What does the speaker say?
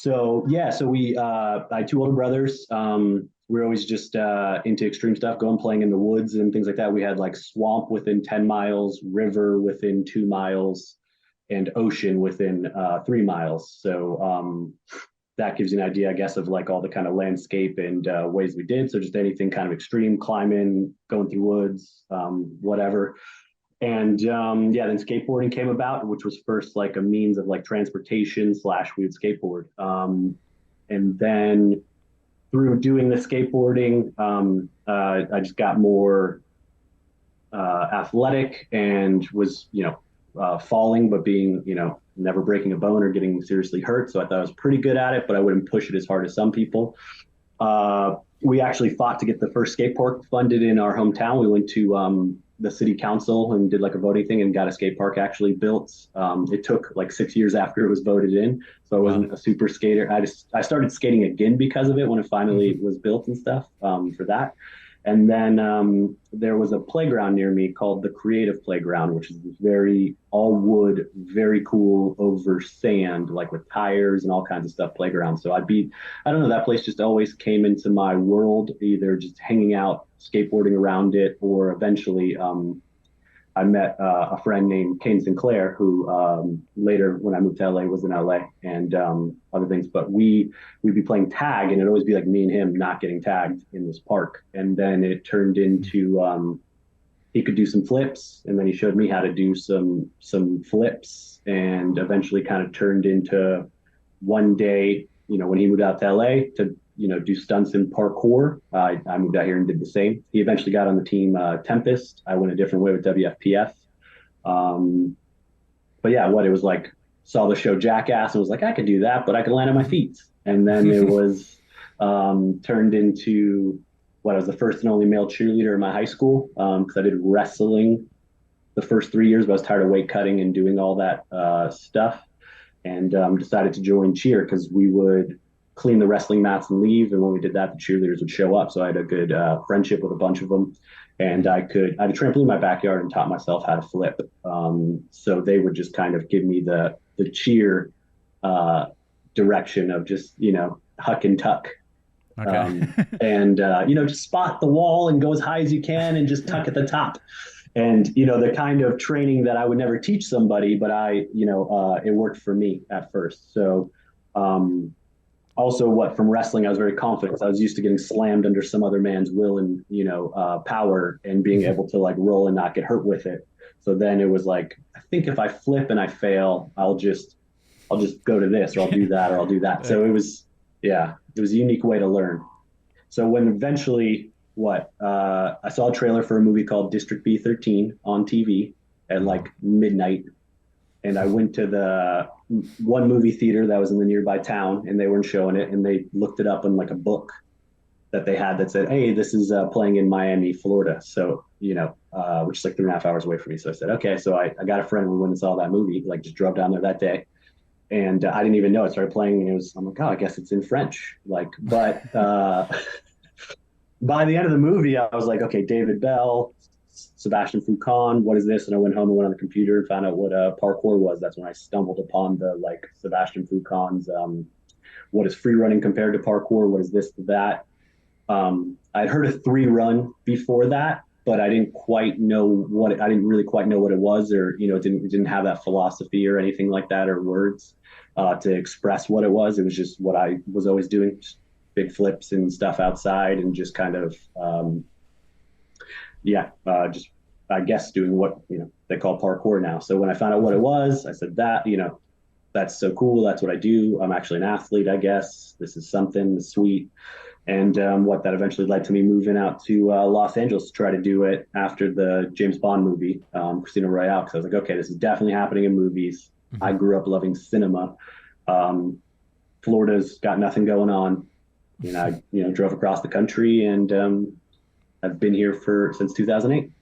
I had two older brothers. We were always just into extreme stuff, going playing in the woods and things like that. We had like swamp within 10 miles, river within 2 miles, and ocean within 3 miles. So that gives you an idea, I guess, of like all the kind of landscape and ways we did. So just anything kind of extreme, climbing, going through woods, whatever. And then skateboarding came about, which was first like a means of like transportation / we would skateboard. And then through doing the skateboarding, I just got more athletic and was, falling, but being, never breaking a bone or getting seriously hurt. So I thought I was pretty good at it, but I wouldn't push it as hard as some people. We actually fought to get the first skate park funded in our hometown. We went to the city council and did like a voting thing and got a skate park actually built. It took like 6 years after it was voted in. So I wasn't a super skater. I started skating again because of it when it finally was built and stuff for that. And then there was a playground near me called the Creative Playground, which is very all wood, very cool over sand, like with tires and all kinds of stuff playground. So I don't know, that place just always came into my world, either just hanging out, skateboarding around it, or eventually I met a friend named Kane Sinclair, who later, when I moved to LA, was in LA and other things. But we'd be playing tag, and it'd always be like me and him not getting tagged in this park. And then it turned into he could do some flips, and then he showed me how to do some flips, and eventually kind of turned into one day, when he moved out to LA to do stunts in parkour. I moved out here and did the same. He eventually got on the team Tempest. I went a different way with WFPF. But yeah, it was like, saw the show Jackass and was like, I could do that, but I could land on my feet. And then it was turned into I was the first and only male cheerleader in my high school because I did wrestling the first 3 years, but I was tired of weight cutting and doing all that stuff, and decided to join cheer because we would clean the wrestling mats and leave. And when we did that, the cheerleaders would show up. So I had a good friendship with a bunch of them. And I had a trampoline in my backyard and taught myself how to flip. So they would just kind of give me the cheer direction of just, huck and tuck. Okay. And just spot the wall and go as high as you can and just tuck at the top. And, the kind of training that I would never teach somebody, but it worked for me at first. So, also from wrestling, I was very confident. I was used to getting slammed under some other man's will and, power, and being able to like roll and not get hurt with it. So then it was like, I think if I flip and I fail, I'll just go to this, or I'll do that, or I'll do that. So it was a unique way to learn. So when eventually I saw a trailer for a movie called District B13 on TV at like midnight. And I went to the one movie theater that was in the nearby town, and they weren't showing it. And they looked it up in like a book that they had that said, hey, this is playing in Miami, Florida. So, which is like 3.5 hours away from me. So I said, okay. So I got a friend who went and saw that movie, like just drove down there that day. And I didn't even know it started playing. And I'm like, oh, I guess it's in French. But by the end of the movie, I was like, okay, David Bell, Sebastian Foucan, what is this? And I went home and went on the computer and found out what parkour was. That's when I stumbled upon the Sebastian Foucan's what is freerunning compared to parkour? What is this to that? I'd heard of Freerun before that, but I didn't really quite know what it was, or it didn't have that philosophy or anything like that, or words to express what it was. It was just what I was always doing, just big flips and stuff outside, and just kind of just I guess doing what they call parkour now. So when I found out what it was, I said that's so cool. That's what I do. I'm actually an athlete, I guess. This is something sweet. And what that eventually led to me moving out to Los Angeles to try to do it after the James Bond movie, Casino Royale, because I was like, okay, this is definitely happening in movies. Mm-hmm. I grew up loving cinema. Florida's got nothing going on. I drove across the country, and I've been here since 2008.